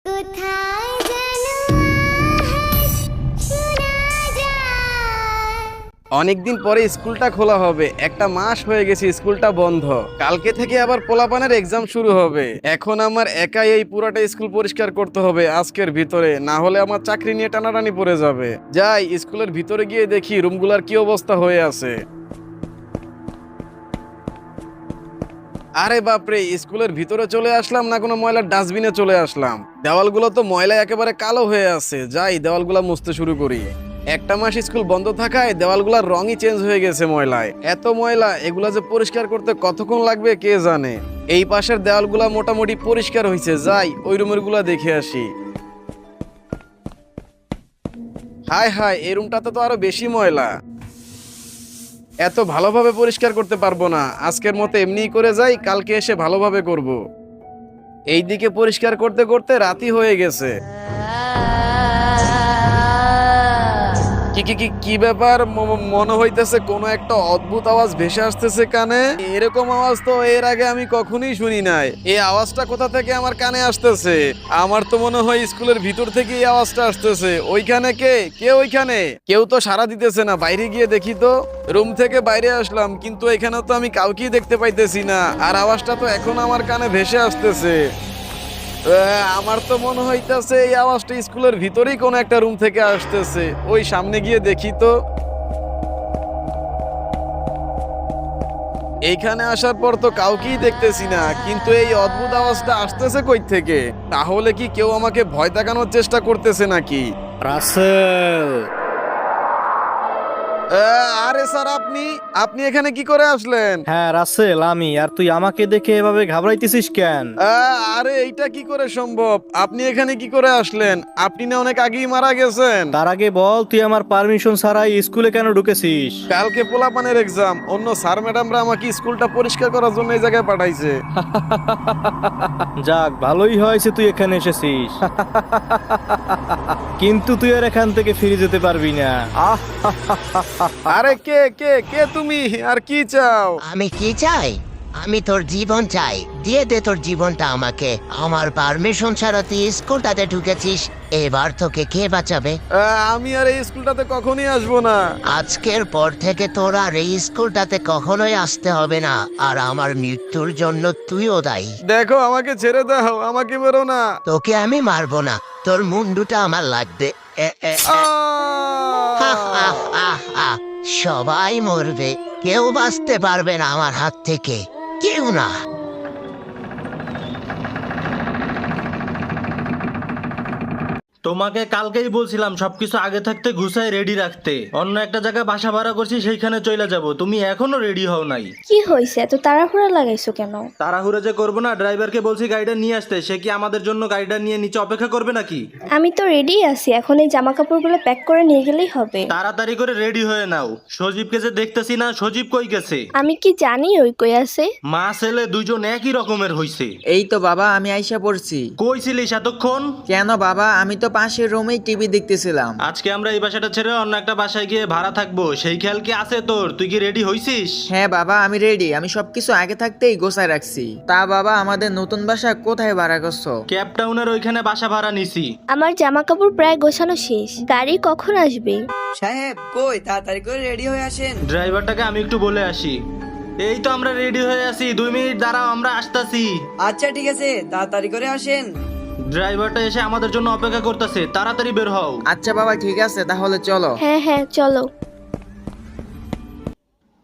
কোথায় যেন আহাস শোনা যায়। অনেকদিন পরে স্কুলটা খোলা হবে, একটা মাস হয়ে গেছে স্কুলটা বন্ধ। কালকে থেকে আবার পোলাপানের এক্সাম শুরু হবে। এখন আমার একাই এই পুরোটা স্কুল পরিষ্কার করতে হবে আজকের ভিতরে, না হলে আমার চাকরি নিয়ে টানাটানি পড়ে যাবে। যাই স্কুলের ভিতরে গিয়ে দেখি রুমগুলার কি অবস্থা হয়ে আছে। আরে বাপরে, স্কুলের ভিতরে চলে আসলাম না কোনো ময়লার ডাস্টবিনে চলে আসলাম। দেওয়ালগুলো তো ময়লায় একেবারে কালো হয়ে আছে। যাই দেওয়ালগুলো মুছতে শুরু করি। একটা মাস স্কুল বন্ধ থাকায় দেওয়ালগুলোর রঙই চেঞ্জ হয়ে গেছে ময়লায়। এত ময়লা, এগুলা যে পরিষ্কার করতে কতক্ষণ লাগবে কে জানে। এই পাশের দেওয়ালগুলা মোটামুটি পরিষ্কার হয়েছে। যাই ওই রুমের গুলা দেখে আসি। হায় হায়, এই রুমটাতে তো আরো বেশি ময়লা। এত ভালোভাবে পরিষ্কার করতে পারবো না, আজকের মতো এমনিই করে যাই, কালকে এসে ভালোভাবে করব। এইদিকে পরিষ্কার করতে করতে রাতই হয়ে গেছে। কি কি কি কি ব্যাপার? মনে হইতেছে কোনো একটা অদ্ভুত আওয়াজ ভেসে আসতেছে কানে। এরকম আওয়াজ তো এর আগে আমি কখনোই শুনি নাই। এই আওয়াজটা কোথা থেকে আমার কানে আসতেছে? আমার তো মনে হয় স্কুলের ভিতর থেকে এই আওয়াজটা আসতেছে। ওইখানে কে ওইখানে? কেউ তো সাড়া দিতেছে না। বাইরে গিয়ে দেখি তো। রুম থেকে বাইরে আসলাম, কিন্তু এখানে তো আমি কাউকেই দেখতে পাইতেছি না। আর আওয়াজটা তো এখন আমার কানে ভেসে আসতেছে। আমার তো মনে হইতাছে এই আওয়াজটা স্কুলের ভিতরেই কোনো একটা রুম থেকে আসতেছে। ওই সামনে গিয়ে দেখি তো। এইখানে আসার পর তো কাউকেই দেখতেছি না, কিন্তু এই অদ্ভুত আওয়াজটা আসতেছে কই থেকে? তাহলে কি কেউ আমাকে ভয় দেখানোর চেষ্টা করতেছে নাকি? রাসেল, আরে স্যার, আপনি এখানে কি করে আসলেন? হ্যাঁ রাসেল আমি। আর তুই আমাকে দেখে এভাবে ঘাবড়াইতেছিস কেন? আরে এইটা কি করে সম্ভব? আপনি এখানে কি করে আসলেন? আপনি না অনেক আগেই মারা গেছেন। তার আগে বল, তুই আমার পারমিশন ছাড়াই স্কুলে কেন ঢুকেছিস? কালকে পোলাপানের এক্সাম, অন্য স্যার ম্যাডামরা আমাকে স্কুলটা পরিষ্কার করার জন্য এই জায়গায় পাঠাইছে। যাক, ভালোই হয়েছে তুই এখানে এসেছিস। কিন্তু তুই আর এখান থেকে ফিরে যেতে পারবি না। আরে কে কে কে তুমি? আর কি চাও? আমি কি চাই? আমি তোর জীবন চাই। দিয়ে দে তোর জীবনটা আমাকে। আমার পারমিশন ছাড়া তুই স্কুলটাতে ঢুকেছিস, এবার তোকে কে বাঁচাবে? আমি আর এই স্কুলটাতে কখনই আসবো না। আজকের পর থেকে তোর আর এই স্কুলটাতে কখনোই আসতে হবে না। আর আমার মৃত্যুর জন্য তুইও দায়ী। দেখো, আমাকে ছেড়ে দাও, আমাকে বেরো না। তোকে আমি মারবো না, তোর মুন্ডুটা আমার লাগবে। হা, হা, হা, হা। সবাই মরবে, কেউ বাঁচতে পারবে না আমার হাত থেকে, কেউ না। তোমাকে কালকেই বলছিলাম সবকিছু আগে থাকতে গুছায় রেডি রাখতে। অন্য একটা জায়গায় বাসা ভাড়া করছি, সেইখানে চলে যাব। তুমি এখনো রেডি হও নাই। কি হয়েছে, এত তাড়াহুড়া লাগাইছো কেন? তাড়াহুড়ো যে করবো না, ড্রাইভারকে বলছি গাড়িটা নিয়ে আসতে। সে কি আমাদের জন্য গাড়িটা নিয়ে নিচে অপেক্ষা করবে নাকি? আমি তো রেডি আছি, এখন এই জামা কাপড়গুলো প্যাক করে নিয়ে গেলেই হবে। তাড়াতাড়ি করে রেডি হয়ে নাও। সজীবকে যে দেখতেছি না, সজীব কই গেছে? আমি কি জানি ওই কই আছে? মা ছেলে দুইজন একই রকমের হইছে। এই তো বাবা, আমি আইসা পড়ছি। কই ছিলিস এতক্ষণ? কেন বাবা, আমি তো পাশের রুমেই টিভি দেখতেছিলাম। আজকে আমরা এই বাসাটা ছেড়ে অন্য একটা বাসায় গিয়ে ভাড়া থাকবো, সেই খেয়াল কি আছে তোর? তুই কি রেডি হইছিস? হ্যাঁ বাবা, আমি রেডি। আমি সবকিছু আগে থাকতেই গোছায় রাখছি। তা বাবা, আমাদের নতুন বাসা কোথায় ভাড়া করছো? ক্যাপটাউনের ওইখানে বাসা ভাড়া নিছি। আমার জামা কাপড় প্রায় গোছানো শেষ, গাড়ি কখন আসবে? সাহেব কই, তাড়াতাড়ি করে রেডি হয়ে আসেন। ড্রাইভারটাকে আমি একটু বলে আসি। এই তো আমরা রেডি হয়ে আছি, 2 মিনিট দাঁড়াও, আমরা আসতাছি। আচ্ছা ঠিক আছে, তাড়াতাড়ি করে আসেন। ড্রাইভারটা এসে আমাদের জন্য অপেক্ষা করতেছে, তাড়াতাড়ি বের হও। আচ্ছা বাবা, ঠিক আছে, তাহলে চলো। হ্যাঁ হ্যাঁ চলো।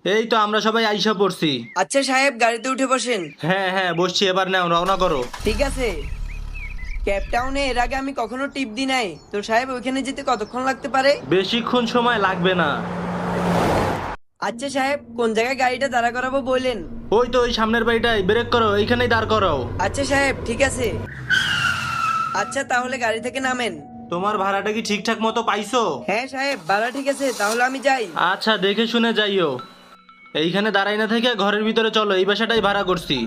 এই তো আমরা সবাই আইসা পড়ছি। আচ্ছা সাহেব, গাড়িতে উঠে বসেন। হ্যাঁ হ্যাঁ বসছি, এবার নাও, রওনা করো। ঠিক আছে। ক্যাপটাউনে এর আগে আমি কখনো টিপ দি নাই তো সাহেব, ওইখানে যেতে কতক্ষণ লাগতে পারে? বেশিক্ষণ সময় লাগবে না। আচ্ছা সাহেব, কোন জায়গায় গাড়িটা দাঁড়া করাবো বলেন? ওই তো ওই সামনের বাড়িটাই, ব্রেক করো, এইখানেই দাঁড় করাও। আচ্ছা সাহেব, ঠিক আছে। আচ্ছা তাহলে গাড়ি থেকে নামেন। তোমার ভাড়াটা কি ঠিকঠাক মতো পাইছো? হ্যাঁ সাহেব, ভাড়া ঠিক আছে, তাহলে আমি যাই। আচ্ছা দেখে শুনে যাইও। এইখানে দাঁড়াই না থেকে ঘরের ভিতরে চলো, এই বাসাটাই ভাড়া করছি।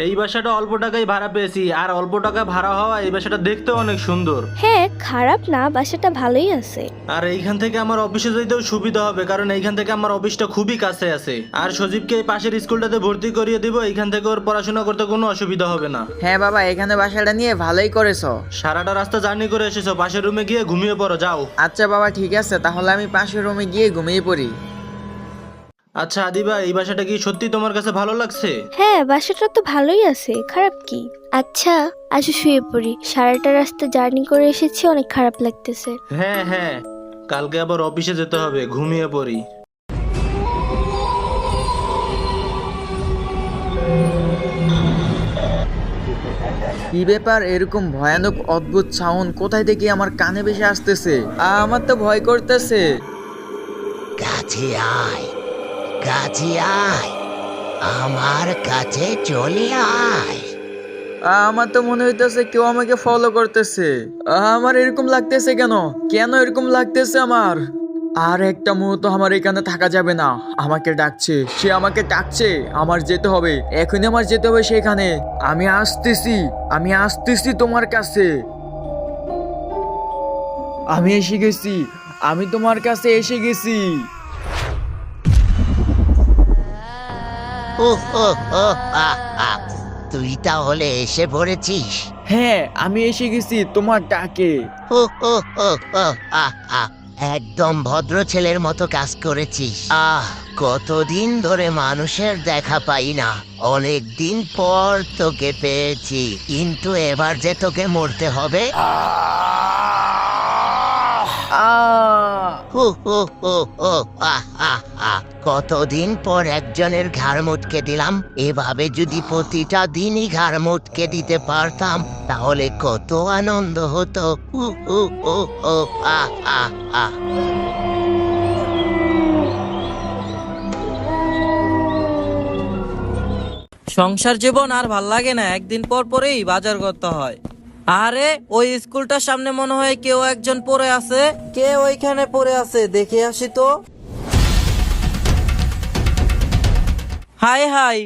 এই বাসাটা অল্প টাকায় ভাড়া পেয়েছি, আর অল্প টাকা ভাড়া হওয়া এই বাসাটা দেখতেও অনেক সুন্দর। হ্যাঁ, খারাপ না, বাসাটা ভালোই আছে। আর এইখান থেকে আমার অফিসে যেতেও সুবিধা হবে, কারণ এইখান থেকে আমার অফিসটা খুবই কাছে আছে। আর সজীবকে এই পাশের স্কুলটাতে ভর্তি করিয়ে দিব, এইখান থেকে ওর পড়াশোনা করতে কোনো অসুবিধা হবে না। হ্যাঁ বাবা, এখানে বাসাটা নিয়ে ভালোই করেছো। সারাটা রাস্তা জার্নি করে এসেছো, পাশের রুমে গিয়ে ঘুমিয়ে পড়ো, যাও। আচ্ছা বাবা, ঠিক আছে, তাহলে আমি পাশের রুমে গিয়ে ঘুমিয়ে পড়ি। আচ্ছা আদিবা, এই বাসাটা কি সত্যি তোমার কাছে ভালো লাগছে? হ্যাঁ, বাসাটা তো ভালোই আছে, খারাপ কি? আচ্ছা, আসো শুয়ে পড়ি, সারাটা রাস্তা জার্নি করে এসেছি, অনেক খারাপ লাগতেছে। হ্যাঁ হ্যাঁ, কালকে আবার অফিসে যেতে হবে, ঘুমিয়ে পড়ি। কি ব্যাপার, এরকম ভয়ানক অদ্ভুত সাউন্ড কোথায় থেকে আমার কানে ভেসে আসতেছে? আমার তো ভয় করতেছে। কাছে আয়, কাছে আয়, আমার কাছে চলে আয়। আমার তো মনে হইতেছে কেউ আমাকে ফলো করতেছে। আমার এরকম লাগতেছে কেন? কেন এরকম লাগতেছে আমার? আর একটা মুহূর্ত আমার এখানে থাকা যাবে না। আমাকে ডাকছে, সে আমাকে ডাকছে, আমার যেতে হবে, এখনই আমার যেতে হবে সেখানে। আমি আসতেছি, আমি আসতেছি তোমার কাছে। আমি এসে গেছি, আমি তোমার কাছে এসে গেছি। ও ও ও আ আ, তুই তাহলে এসে পড়েছিস? হ্যাঁ, আমি এসে গেছি তোমার ডাকে। ও ও ও ও আ আ, একদম ভদ্র ছেলের মতো কাজ করেছিস। কতদিন ধরে মানুষের দেখা পাই না, অনেক দিন পর তোকে পেয়েছি, কিন্তু এবার যে তোকে মরতে হবে। হু হু হু হু, আহ আহ আহ। কতদিন পর একজনের ঘাড় মুটকে দিলাম। এভাবে যদি প্রতিটা দিনই ঘাড় মুটকে দিতে পারতাম তাহলে কত আনন্দ হতো। হু হু হু হু, আহ আহ আহ। সংসার জীবন আর ভাল লাগে না, একদিন পর পরেই বাজার করতে হয়। আরে ওই স্কুলটার সামনে মনে হয় কেউ একজন পড়ে আছে। কে ওইখানে পড়ে আছে দেখে আসি তো। হাই হাই,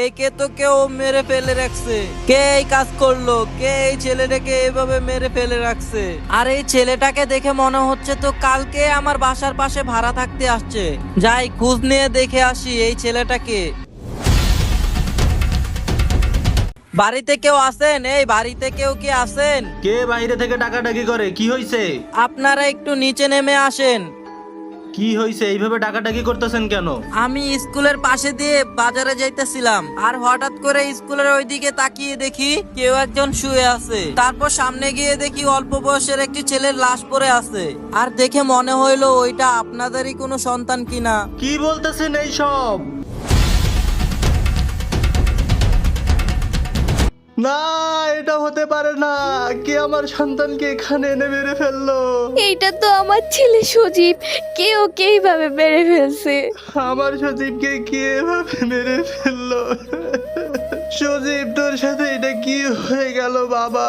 একে তো কেউ মেরে ফেলে রাখছে। কে এই কাজ করলো? কে এই ছেলেটাকে এইভাবে মেরে ফেলে রাখছে? আর এই ছেলেটাকে দেখে মনে হচ্ছে তো কালকে আমার বাসার পাশে ভাড়া থাকতে আসছে। যাই খোঁজ নিয়ে দেখে আসি এই ছেলেটাকে। বাড়িতে কেউ আছেন? এই বাড়িতে কেউ কি আছেন? কে বাইরে থেকে ডাকাডাকি করে? কি হয়েছে? আপনারা একটু নিচে নেমে আসেন। কি হয়েছে? এইভাবে ডাকাডাকি করতেছেন কেন? আমি স্কুলের পাশে দিয়ে বাজারে যাইতেছিলাম, আর হঠাৎ করে স্কুলের ওইদিকে তাকিয়ে দেখি কেউ একজন শুয়ে আছে। তারপর সামনে গিয়ে দেখি অল্প বয়সের একটি ছেলের লাশ পড়ে আছে। আর দেখে মনে হইলো ওইটা আপনাদেরই কোনো সন্তান কিনা। কি বলতেছেন এইসব? না, এটা হতে পারে না। কে আমার সন্তানকে এখানে এনে মেরে ফেললো? এইটা তো আমার ছেলে সজীব, কে ওকে এইভাবে মেরে ফেলছে। আমার সজীবকে কে এভাবে মেরে ফেললো? সজীব, তোর সাথে এটা কি হয়ে গেল বাবা?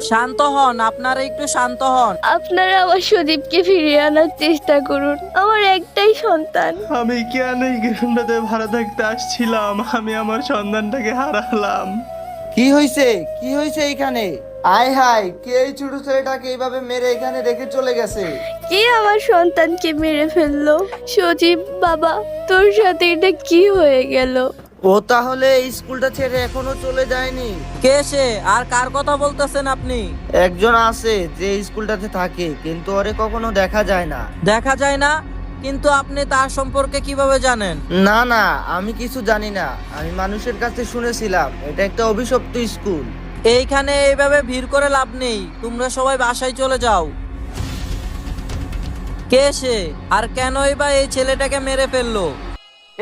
শান্ত হন, আপনারা একটু শান্ত হন। আপনারা আমার সজীবকে ফিরিয়ে আনার চেষ্টা করুন, আমার একটাই সন্তান। আমি কেন এই গ্রামটাতে ভাড়া থাকতে আসছিলাম? আমি আমার সন্তানটাকে হারালাম। কি হয়েছে? কি হয়েছে এখানে? আয় হায়, কে এই ছোট ছেলেটাকে এইভাবে মেরে এখানে রেখে চলে গেছে? কে আমার সন্তানকে মেরে ফেললো? সজীব বাবা, তোর সাথে এটা কি হয়ে গেল? ও তাহলে এই স্কুলটা ছেড়ে এখনো চলে যায়নি? কে সে? আর কার কথা বলতেছেন আপনি? একজন আছে যে স্কুলটাতে থাকে, কিন্তু ওরে কখনো দেখা যায় না। দেখা যায় না? কিন্তু আপনি তার সম্পর্কে কিভাবে জানেন? না না, আমি কিছু জানি না, আমি মানুষের কাছে শুনেছিলাম এটা একটা অভিশপ্ত স্কুল। এইখানে এইভাবে ভিড় করে লাভ নেই, তোমরা সবাই বাসায় চলে যাও। কে সে? আর কেনই বা এই ছেলেটাকে মেরে ফেললো?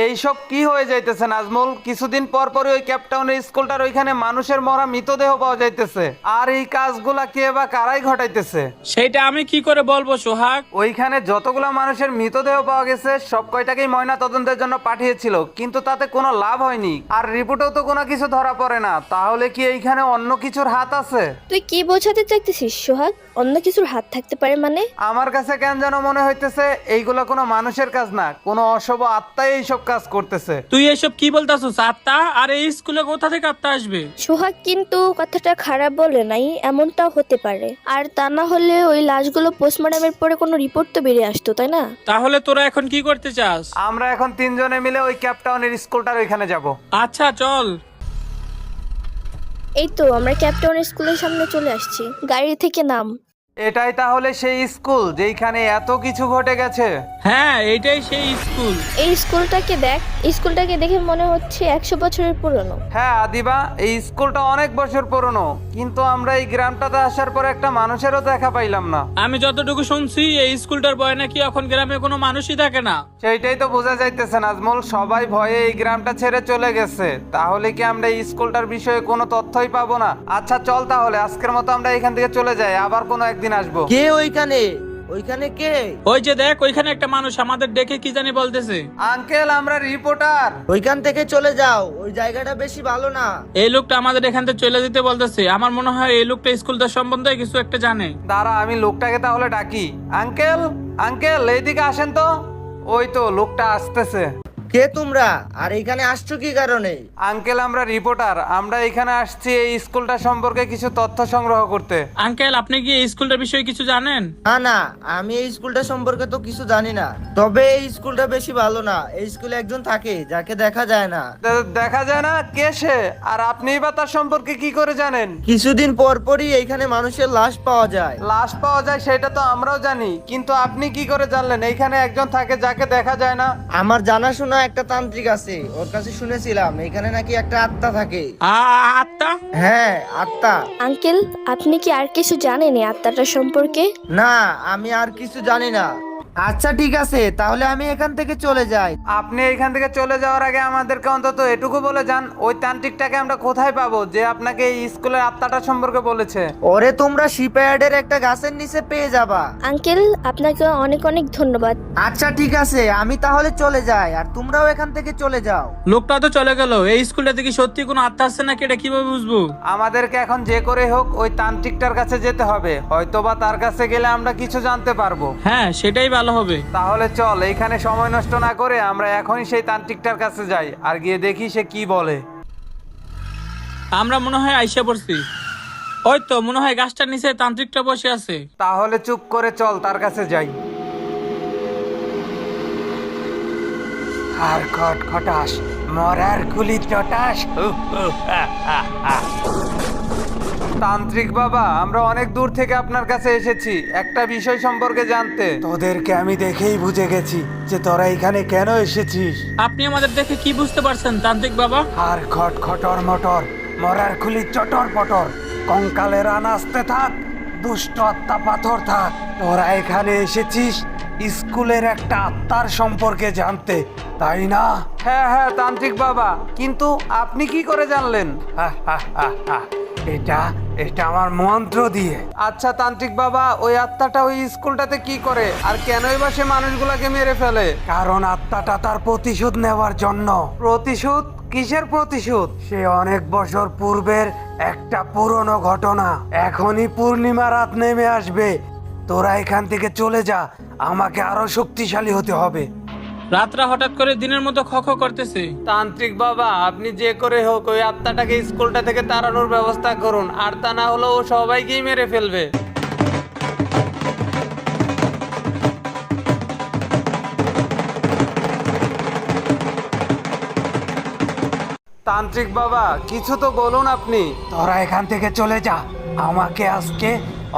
এইসব কি হয়ে যাইতেছে নাজমুল? কিছুদিন পর পরই ওই ক্যাপটাউনের স্কুলটার ওইখানে মানুষের মরা মৃতদেহ পাওয়া যাইতেছে। আর এই কাজগুলা কে বা কারাই ঘটাইতেছে সেটা আমি কি করে বলবো সোহাগ? ওইখানে যতগুলা মানুষের মৃতদেহ পাওয়া গেছে সব কয়টাকেই ময়না তদন্তের জন্য পাঠিয়েছিল, কিন্তু তাতে কোনো লাভ হয়নি। আর রিপোর্টেও তো কোনো কিছু ধরা পড়ে না। তাহলে কি এইখানে অন্য কিছুর হাত আছে? তুই কি বোঝাতে চাইতেছিস সোহাগ? অন্য কিছুর হাত থাকতে পারে মানে? আমার কাছে কেন যেন মনে হইতেছে এইগুলা কোনো মানুষের কাজ না, কোনো অশুভ আত্মাই এইসব এইসব কাজ করতেছে। তুই এসব কি বলতাছস? আত্মা? আর এই স্কুলে কোথা থেকে আত্মা আসবে? সোহাগ কিন্তু কথাটা খারাপ বলে নাই, এমনটাও হতে পারে। আর তা না হলে ওই লাশগুলো পোস্টমর্টমের পরে কোনো রিপোর্ট তো বেরিয়ে আসতো, তাই না? তাহলে তোরা এখন কি করতে চাস? আমরা এখন 3 জনে মিলে ওই ক্যাপটাউনের স্কুলটার ওইখানে যাব। আচ্ছা চল। এই তো আমরা ক্যাপটাউন স্কুলের সামনে চলে আসছি, গাড়ি থেকে নাম। এটাই তাহলে সেই স্কুল যেখানে এত কিছু ঘটে গেছে? হ্যাঁ, এইটাই সেই স্কুল। এই স্কুলটাকে দেখে মনে হচ্ছে 100 বছরের পুরনো। হ্যাঁ আদিবা, এই স্কুলটা অনেক বছর পুরনো, কিন্তু আমরা এই গ্রামটাতে আসার পর একটা মানুষেরও দেখা পাইলাম না। আমি যতটুকু শুনছি এই স্কুলটার ভয় নাকি এখন গ্রামে কোনো মানুষই থাকে না। সেইটাই তো বোঝা যাইতেছে নাজমুল, সবাই ভয়ে এই গ্রামটা ছেড়ে চলে গেছে। তাহলে কি আমরা এই স্কুলটার বিষয়ে কোনো তথ্যই পাবো না? আচ্ছা চল তাহলে আজকের মতো আমরা এখান থেকে চলে যাই, আবার কোনো একদিন আসবো। কে ওইখানে কে? ওই যে দেখ, ওইখানে একটা মানুষ আমাদের দেখে কি জানি বলতেছে। আঙ্কেল, আমরা রিপোর্টার। ওইখান থেকে চলে যাও, ওই জায়গাটা বেশি ভালো না। এই লোকটা আমাদের এখান থেকে চলে যেতে বলতেছে। আমার মনে হয় এই লোকটা স্কুলটা সম্বন্ধে কিছু একটা জানে। দাঁড়া, আমি লোকটাকে তাহলে ডাকি। আঙ্কেল, আঙ্কেল এইদিকে আসেন তো। ওই তো লোকটা আসতেছে। কে তোমরা আর এখানে আসছো কি কারণে? আঙ্কেল, আমরা রিপোর্টার। আমরা এখানে আসছি এই স্কুলটা সম্পর্কে কিছু তথ্য সংগ্রহ করতে। আঙ্কেল, আপনি কি এই স্কুলটার বিষয়ে কিছু জানেন? না, আমি এই স্কুলটা সম্পর্কে তো কিছু জানি না। তবে এই স্কুলটা বেশি ভালো না। এই স্কুলে একজন থাকে যাকে দেখা যায় না। দেখা যায় না? কে সে? আর আপনি বা তার সম্পর্কে কি করে জানেন? কিছুদিন পর পরই এইখানে মানুষের লাশ পাওয়া যায়। লাশ পাওয়া যায় সেটা তো আমরাও জানি, কিন্তু আপনি কি করে জানলেন এইখানে একজন থাকে যাকে দেখা যায় না? আমার জানাশোনা একটা তান্ত্রিক আছে, ওর কাছে শুনেছিলাম এখানে নাকি একটা আত্মা থাকে। আত্মা? হ্যাঁ, আত্মা। আঙ্কেল, আপনি কি আর কিছু জানেন এই আত্মাটার সম্পর্কে? না, আমি আর কিছু জানি না। আচ্ছা ঠিক আছে, তাহলে আমি এখান থেকে চলে যাই। আপনি এখান থেকে চলে যাওয়ার আগে আমাদেরকে অন্তত এটুকু বলে যান, ওই তান্ত্রিকটাকে আমরা কোথায় পাবো যে আপনাকে এই স্কুলের আত্মাটা সম্পর্কে বলেছে? ওরে তোমরা শিপইয়ার্ডের একটা গাছের নিচে পেয়ে যাবা। আঙ্কেল, আপনাকে অনেক অনেক ধন্যবাদ। আচ্ছা ঠিক আছে, আমি তাহলে চলে যাই, আর তোমরাও এখান থেকে চলে যাও। লোকটা তো চলে গেল। এই স্কুলটাতে কি সত্যি কোনো আত্মা আছে নাকি এটা কিভাবে বুঝবো? আমাদেরকে এখন যে করে হোক ওই তান্ত্রিকটার কাছে যেতে হবে, হয়তোবা তার কাছে গেলে আমরা কিছু জানতে পারবো। হ্যাঁ, সেটাই ভালো হবে। তাহলে চল, এইখানে সময় নষ্ট না করে আমরা এখনই সেই তান্ত্রিকটার কাছে যাই আর গিয়ে দেখি সে কি বলে। আমরা মনে হয় আইসা পড়ছি। ওই তো মনে হয় গাছটার নিচে তান্ত্রিকটা বসে আছে। তাহলে চুপ করে চল তার কাছে যাই। আর খটখটাস মরার গুলি চটাস। তান্ত্রিক বাবা, আমরা অনেক দূর থেকে আপনার কাছে এসেছি একটা বিষয় সম্পর্কে জানতে। তোদেরকে আমি দেখেই বুঝে গেছি যে তোরা এখানে কেন এসেছিস। আপনি আমাদের দেখে কি বুঝতে পারছেন তান্ত্রিক বাবা? আর খটখটর মটর মরার খুলি চটর পটর, কঙ্কালের আনাস্তে থাক, দুষ্ট আত্মা পাথর থাক। তোরা এখানে এসেছিস স্কুলের একটা আত্মার সম্পর্কে জানতে, তাই না? হ্যাঁ হ্যাঁ তান্ত্রিক বাবা, কিন্তু আপনি কি করে জানলেন? এটা আমার মন্ত্র দিয়ে। আচ্ছা তান্ত্রিক বাবা, ওই আত্মাটা ওই স্কুলটাতে কি করে আর কেনই বা সে মানুষগুলাকে মেরে ফেলে? কারণ আত্মাটা তার প্রতিশোধ নেওয়ার জন্য। প্রতিশোধ? কিসের প্রতিশোধ? সে অনেক বছর পূর্বের একটা পুরনো ঘটনা। এখনই পূর্ণিমা রাত নেমে আসবে, তোরা এখান থেকে চলে যা, আমাকে আরো শক্তিশালী হতে হবে। রাতরা হঠাৎ করে দিনের মতো খ করতেছে। তান্ত্রিক বাবা, আপনি যে করে হোক ওই আত্মাটাকে স্কুলটা থেকে তাড়ানোর ব্যবস্থা করুন, আর তা না হলে ও সবাইকেই মেরে ফেলবে। তান্ত্রিক বাবা, কিছু তো বলুন আপনি। তোরা এখান থেকে চলে যা, আমাকে আজকে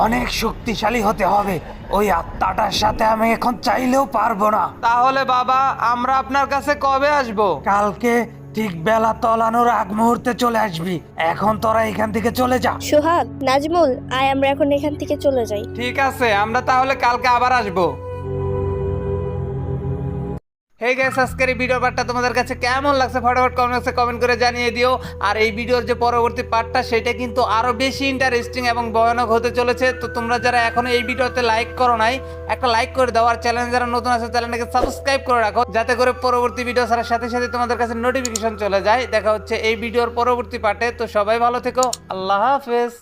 অনেক শক্তিশালী হতে হবে। ওই আত্মাটার সাথে আমি এখন চাইলেও পারবো না। তাহলে বাবা, আমরা আপনার কাছে কবে আসবো? কালকে ঠিক বেলা তলানোর আগ মুহূর্তে চলে আসবি। এখন তোরা এখান থেকে চলে যা। সোহাগ, নাজমুল, আয় আমরা এখন এখান থেকে চলে যাই। ঠিক আছে, আমরা তাহলে কালকে আবার আসবো। হেই গাইস, আজকের এই ভিডিওর পার্টটা তোমাদের কাছে কেমন লাগছে ফটাফট কমেন্ট করে জানিয়ে দিও। আর এই ভিডিওর যে পরবর্তী পার্টটা সেটা কিন্তু আরো বেশি ইন্টারেস্টিং এবং ভয়ানক হতে চলেছে। তো তোমরা যারা এখনো এই ভিডিওতে লাইক করো নাই, একটা লাইক করে দাও। আর চ্যানেলে যারা নতুন আছে চ্যানেলটাকে সাবস্ক্রাইব করে রাখো, যাতে করে পরবর্তী ভিডিও ছাড়ার সাথে সাথে তোমাদের কাছে নোটিফিকেশন চলে যায়। দেখা হচ্ছে এই ভিডিওর পরবর্তী পার্টে। তো সবাই ভালো থেকো, আল্লাহ হাফেজ।